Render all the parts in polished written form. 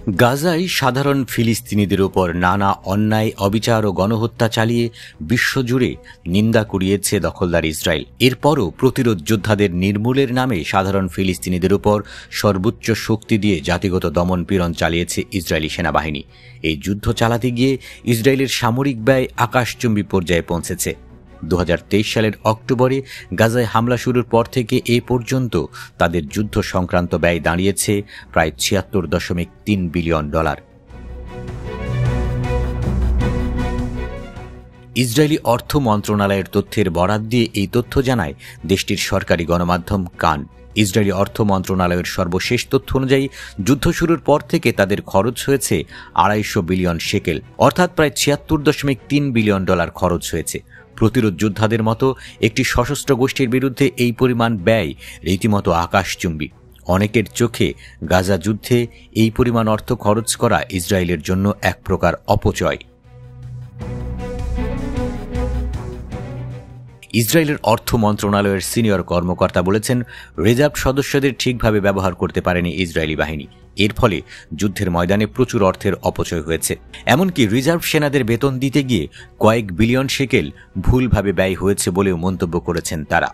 গাজায় সাধারণ ফিলিস্তিনিদের উপর নানা অন্যায়, অবিচার ও গণহত্যা চালিয়ে বিশ্বজুড়ে নিন্দা কুড়িয়েছে দখলদার ইসরায়েল। এরপরও প্রতিরোধ যোদ্ধাদের নির্মূলের নামে সাধারণ ফিলিস্তিনিদের উপর সর্বোচ্চ শক্তি দিয়ে জাতিগত দমন-পীড়ন চালিয়েছে ইসরায়েলি সেনাবাহিনী। এই যুদ্ধ চালাতে গিয়ে ইসরায়েলের সামরিক ব্যয় আকাশচুম্বী পর্যায়ে পৌঁছেছে। 2023 সালের অক্টোবরে গাজায় হামলা শুরুর পর থেকে এ পর্যন্ত তাদের যুদ্ধ সংক্রান্ত ব্যয় দাঁড়িয়েছে প্রায় $76.3 বিলিয়ন। ইসরায়েলি অর্থ মন্ত্রণালয়ের তথ্যের বরাত দিয়ে এই তথ্য জানায় দেশটির সরকারি গণমাধ্যম কান। ইসরায়েলি অর্থ মন্ত্রণালয়ের সর্বশেষ তথ্য অনুযায়ী যুদ্ধ শুরুর পর থেকে তাদের খরচ হয়েছে 250 বিলিয়ন শেকেল, অর্থাৎ প্রায় $76.3 বিলিয়ন খরচ হয়েছে। প্রতিরোধ যোদ্ধাদের মতো একটি সশস্ত্র গোষ্ঠীর বিরুদ্ধে এই পরিমাণ ব্যয় রীতিমতো আকাশচুম্বী। অনেকের চোখে গাজা যুদ্ধে এই পরিমাণ অর্থ খরচ করা ইসরায়েলের জন্য এক প্রকার অপচয়। ইসরায়েলের অর্থ মন্ত্রণালয়ের সিনিয়র কর্মকর্তা বলেছেন, রিজার্ভ সদস্যদের ঠিকভাবে ব্যবহার করতে পারেনি ইসরায়েলি বাহিনী। এর ফলে যুদ্ধের ময়দানে প্রচুর অর্থের অপচয় হয়েছে। এমনকি রিজার্ভ সেনাদের বেতন দিতে গিয়ে কয়েক বিলিয়ন শেকেল ভুলভাবে ব্যয় হয়েছে বলেও মন্তব্য করেছেন তারা।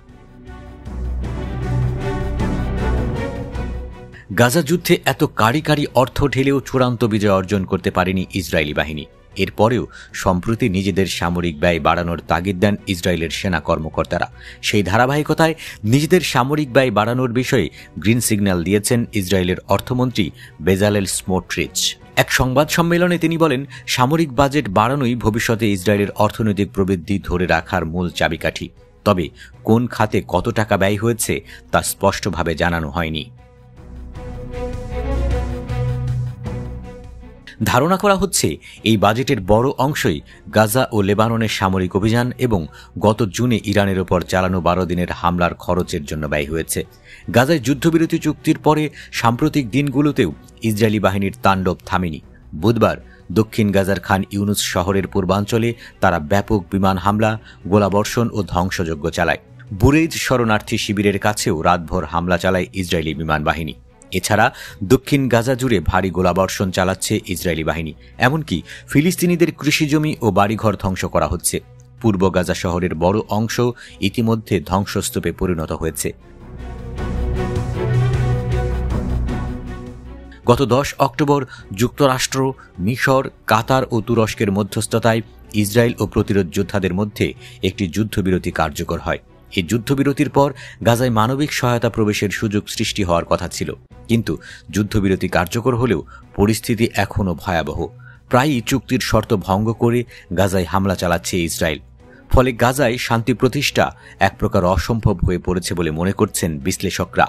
গাজা যুদ্ধে এত কারি অর্থ ঢেলেও চূড়ান্ত বিজয় অর্জন করতে পারেনি ইসরায়েলি বাহিনী। এরপরেও সম্প্রতি নিজেদের সামরিক ব্যয় বাড়ানোর তাগিদ দেন ইসরায়েলের সেনা কর্মকর্তারা। সেই ধারাবাহিকতায় নিজেদের সামরিক ব্যয় বাড়ানোর বিষয়ে গ্রিন সিগন্যাল দিয়েছেন ইসরায়েলের অর্থমন্ত্রী বেজালেল স্মোট্রিচ। এক সংবাদ সম্মেলনে তিনি বলেন, সামরিক বাজেট বাড়ানোই ভবিষ্যতে ইসরায়েলের অর্থনৈতিক প্রবৃদ্ধি ধরে রাখার মূল চাবিকাঠি। তবে কোন খাতে কত টাকা ব্যয় হয়েছে তা স্পষ্টভাবে জানানো হয়নি। ধারণা করা হচ্ছে এই বাজেটের বড় অংশই গাজা ও লেবাননের সামরিক অভিযান এবং গত জুনে ইরানের ওপর চালানো 12 দিনের হামলার খরচের জন্য ব্যয় হয়েছে। গাজায় যুদ্ধবিরতি চুক্তির পরে সাম্প্রতিক দিনগুলোতেও ইসরায়েলি বাহিনীর তাণ্ডব থামেনি। বুধবার দক্ষিণ গাজার খান ইউনুস শহরের পূর্বাঞ্চলে তারা ব্যাপক বিমান হামলা, গোলাবর্ষণ ও ধ্বংসযজ্ঞ চালায়। বুরেইজ শরণার্থী শিবিরের কাছেও রাতভর হামলা চালায় ইসরায়েলি বিমান বাহিনী। এছাড়া দক্ষিণ গাজা জুড়ে ভারী গোলাবর্ষণ চালাচ্ছে ইসরায়েলি বাহিনী। এমনকি ফিলিস্তিনিদের কৃষিজমি ও বাড়িঘর ধ্বংস করা হচ্ছে। পূর্ব গাজা শহরের বড় অংশ ইতিমধ্যে ধ্বংসস্তূপে পরিণত হয়েছে। গত 10 অক্টোবর যুক্তরাষ্ট্র, মিশর, কাতার ও তুরস্কের মধ্যস্থতায় ইসরায়েল ও প্রতিরোধ যোদ্ধাদের মধ্যে একটি যুদ্ধবিরতি কার্যকর হয়। এই যুদ্ধবিরতির পর গাজায় মানবিক সহায়তা প্রবেশের সুযোগ সৃষ্টি হওয়ার কথা ছিল, কিন্তু যুদ্ধবিরতি কার্যকর হলেও পরিস্থিতি এখনও ভয়াবহ। প্রায়ই চুক্তির শর্ত ভঙ্গ করে গাজায় হামলা চালাচ্ছে ইসরায়েল। ফলে গাজায় শান্তি প্রতিষ্ঠা এক প্রকার অসম্ভব হয়ে পড়েছে বলে মনে করছেন বিশ্লেষকরা।